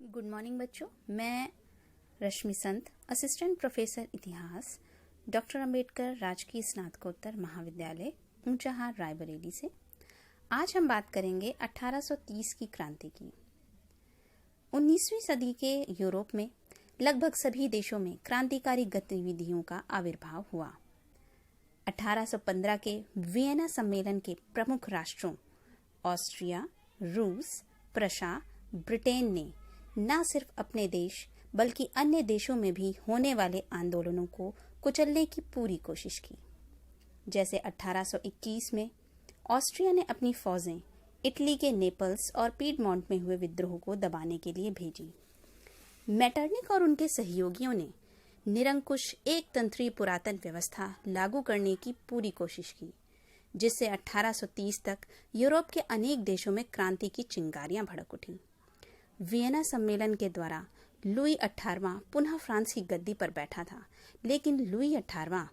Good morning बच्चों, मैं रश्मि संत, assistant professor इतिहास, डॉक्टर अंबेडकर राजकीय स्नातकोत्तर महाविद्यालय ऊंचाहार रायबरेली से। आज हम बात करेंगे 1830 की क्रांति की। 19वीं सदी के यूरोप में लगभग सभी देशों में क्रांतिकारी गतिविधियों का आविर्भाव हुआ। 1815 के वियना सम्मेलन के प्रमुख राष्ट्रों ऑस्ट्रिया, रूस, प्रशा, ब्रिटेन ने न सिर्फ अपने देश बल्कि अन्य देशों में भी होने वाले आंदोलनों को कुचलने की पूरी कोशिश की। जैसे 1821 में ऑस्ट्रिया ने अपनी फौजें इटली के नेपल्स और पीडमोंट में हुए विद्रोह को दबाने के लिए भेजी। मेटरनिक और उनके सहयोगियों ने निरंकुश एक तंत्रीय पुरातन व्यवस्था लागू करने की पूरी कोशिश की, जिससे 1830 तक यूरोप के अनेक देशों में क्रांति की चिंगारियां भड़क उठी। वियना सम्मेलन के द्वारा लुई 18वां पुनः फ्रांस की गद्दी पर बैठा था, लेकिन लुई 18वां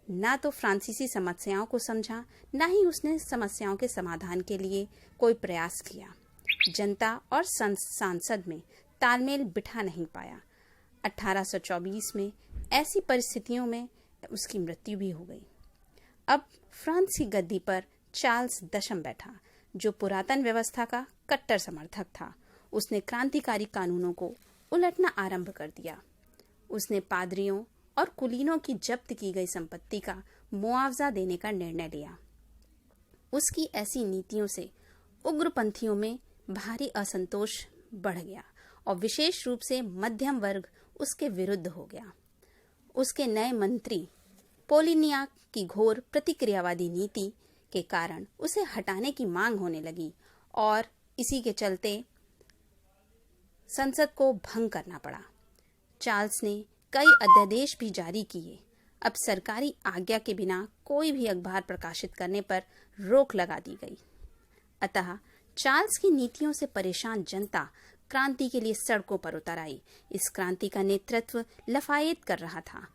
ना तो फ्रांसीसी समस्याओं को समझा, ना ही उसने समस्याओं के समाधान के लिए कोई प्रयास किया। जनता और सांसद में तालमेल बिठा नहीं पाया। 1824 में ऐसी परिस्थितियों में उसकी मृत्यु भी हो गई। अब फ्रांस की गद्दी पर चार्ल्स दशम बैठा, जो पुरातन व्यवस्था का कट्टर समर्थक था। उसने क्रांतिकारी कानूनों को उलटना आरंभ कर दिया। उसने पादरियों और कुलीनों की जब्त की गई संपत्ति का मुआवजा देने का निर्णय लिया। उसकी ऐसी नीतियों से उग्रपंथियों में भारी असंतोष बढ़ गया और विशेष रूप से मध्यम वर्ग उसके विरुद्ध हो गया। उसके नए मंत्री पोलिनियाक की घोर प्रतिक्रियावादी नीति के कारण उसे हटाने की मांग होने लगी और इसी के चलते संसद को भंग करना पड़ा। चार्ल्स ने कई अध्यादेश भी जारी किए। अब सरकारी आज्ञा के बिना कोई भी अखबार प्रकाशित करने पर रोक लगा दी गई। अतः चार्ल्स की नीतियों से परेशान जनता क्रांति के लिए सड़कों पर उतर आई। इस क्रांति का नेतृत्व लफायेत कर रहा था।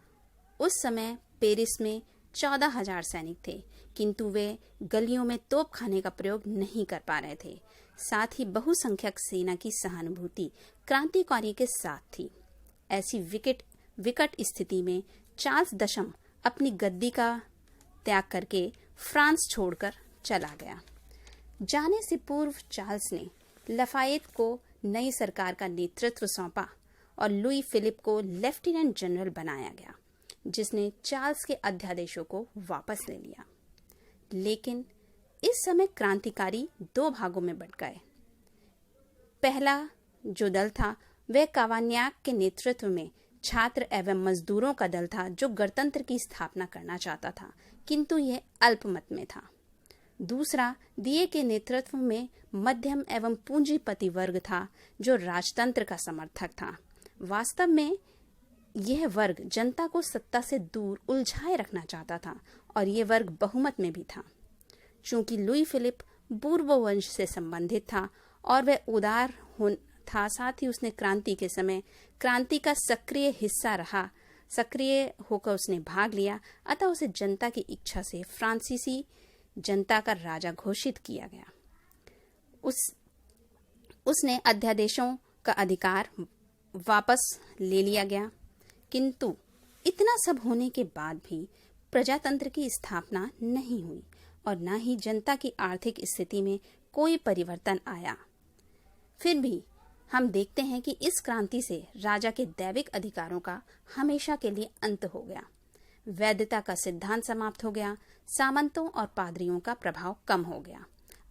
उस समय पेरिस में 14,000 सैनिक थे, किंतु वे गलियों में तोपखाने का प्रयोग नहीं कर पा रहे थे। साथ ही बहुसंख्यक सेना की सहानुभूति क्रांतिकारी के साथ थी। ऐसी विकट स्थिति में चार्ल्स दशम अपनी गद्दी का त्याग करके फ्रांस छोड़कर चला गया। जाने से पूर्व चार्ल्स ने लफायेत को नई सरकार का नेतृत्व सौंपा और लुई फिलिप को लेफ्टिनेंट जनरल बनाया गया, जिसने चार्ल्स के अध्यादेशों को वापस ले लिया। लेकिन इस समय क्रांतिकारी दो भागों में बंट गए। पहला जो दल था वह कावान्याक के नेतृत्व में छात्र एवं मजदूरों का दल था, जो गणतंत्र की स्थापना करना चाहता था, किंतु यह अल्पमत में था। दूसरा दिए के नेतृत्व में मध्यम एवं पूंजीपति वर्ग था, जो राजतंत्र का समर्थक था। वास्तव में यह वर्ग जनता को सत्ता से दूर उलझाए रखना चाहता था और यह वर्ग बहुमत में भी था। चूंकि लुई फिलिप बूर्बो वंश से संबंधित था और वह उदार था, साथ ही उसने क्रांति के समय क्रांति का सक्रिय होकर उसने भाग लिया, अतः उसे जनता की इच्छा से फ्रांसीसी जनता का राजा घोषित किया गया। उसने अध्यादेशों का अधिकार वापस ले लिया गया, किंतु इतना सब होने के बाद भी प्रजातंत्र की स्थापना नहीं हुई और न ही जनता की आर्थिक स्थिति में कोई परिवर्तन आया। फिर भी हम देखते हैं कि इस क्रांति से राजा के दैविक अधिकारों का हमेशा के लिए अंत हो गया। वैधता का सिद्धांत समाप्त हो गया। सामंतों और पादरियों का प्रभाव कम हो गया।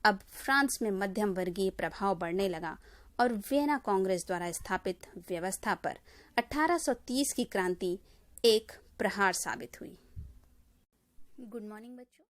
अब फ्रांस में मध्यम वर्गीय प्रभाव बढ़ने लगा और वियना कांग्रेस द्वारा स्थापित व्यवस्था पर 1830 की क्रांति एक प्रहार साबित हुई। गुड मॉर्निंग बच्चों।